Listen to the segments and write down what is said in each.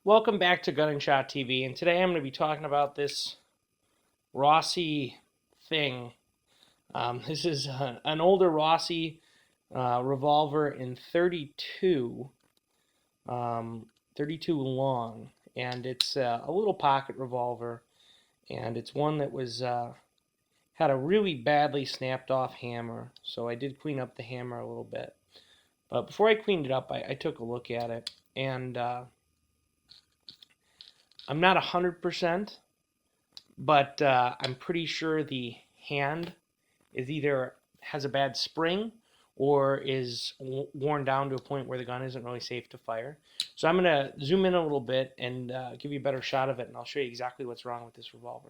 Welcome back to Gun and Shot TV, and today I'm going to be talking about this Rossi thing. This is an older Rossi revolver in 32, 32 long, and it's a little pocket revolver, and it's one that was had a really badly snapped off hammer, so I did clean up the hammer a little bit. But before I cleaned it up, I took a look at it, and I'm not 100%, but I'm pretty sure the hand is either has a bad spring or is worn down to a point where the gun isn't really safe to fire. So I'm going to zoom in a little bit and give you a better shot of it, and I'll show you exactly what's wrong with this revolver.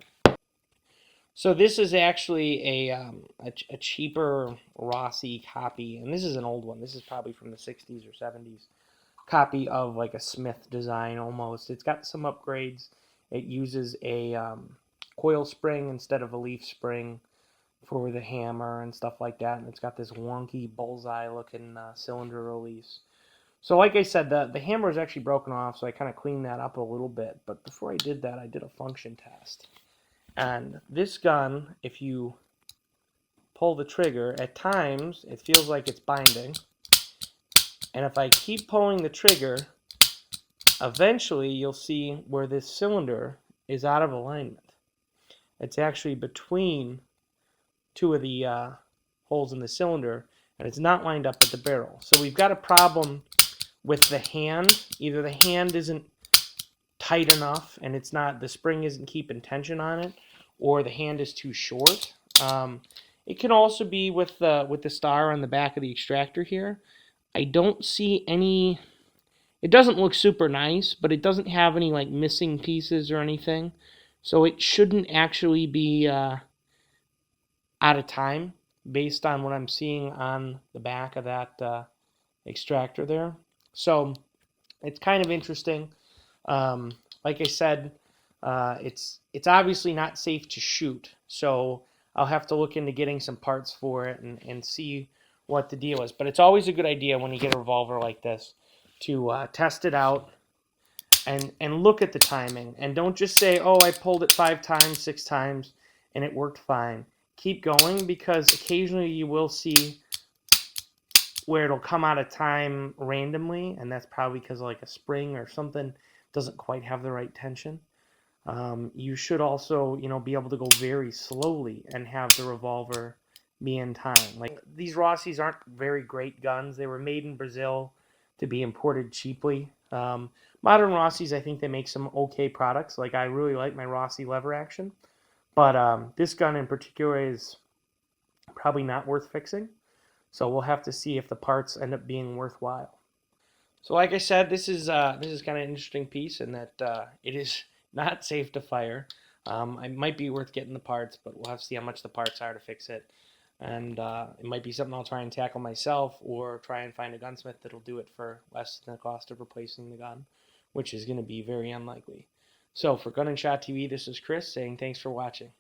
So this is actually a cheaper Rossi copy, and this is an old one. This is probably from the 60s or 70s. Copy of like a Smith design almost. It's got some upgrades. It uses a coil spring instead of a leaf spring for the hammer and stuff like that, and it's got this wonky bullseye looking cylinder release. So like I said, the hammer is actually broken off, so I kind of cleaned that up a little bit. But before I did that, I did a function test. And this gun, if you pull the trigger, at times it feels like it's binding. And if I keep pulling the trigger, eventually you'll see where this cylinder is out of alignment. It's actually between two of the holes in the cylinder, and it's not lined up at the barrel. So we've got a problem with the hand. Either the hand isn't tight enough and it's not, the spring isn't keeping tension on it, or the hand is too short. It can also be with the star on the back of the extractor here. I don't see any, it doesn't look super nice, but it doesn't have any like missing pieces or anything. So it shouldn't actually be out of time based on what I'm seeing on the back of that extractor there. So it's kind of interesting. Like I said, it's obviously not safe to shoot. So I'll have to look into getting some parts for it and see what the deal is. But it's always a good idea when you get a revolver like this to test it out and look at the timing. And don't just say, oh, I pulled it 5 times, 6 times, and it worked fine. Keep going, because occasionally you will see where it'll come out of time randomly, and that's probably because like a spring or something doesn't quite have the right tension. You should also, be able to go very slowly and have the revolver be in time. Like, these Rossis aren't very great guns. They were made in Brazil to be imported cheaply. Modern Rossis, I think they make some okay products. Like, I really like my Rossi lever action, but this gun in particular is probably not worth fixing. So we'll have to see if the parts end up being worthwhile. So like I said, this is kind of an interesting piece in that it is not safe to fire. It might be worth getting the parts, but we'll have to see how much the parts are to fix it. And it might be something I'll try and tackle myself, or try and find a gunsmith that'll do it for less than the cost of replacing the gun, which is going to be very unlikely. So for Gun and Shot TV, this is Chris saying thanks for watching.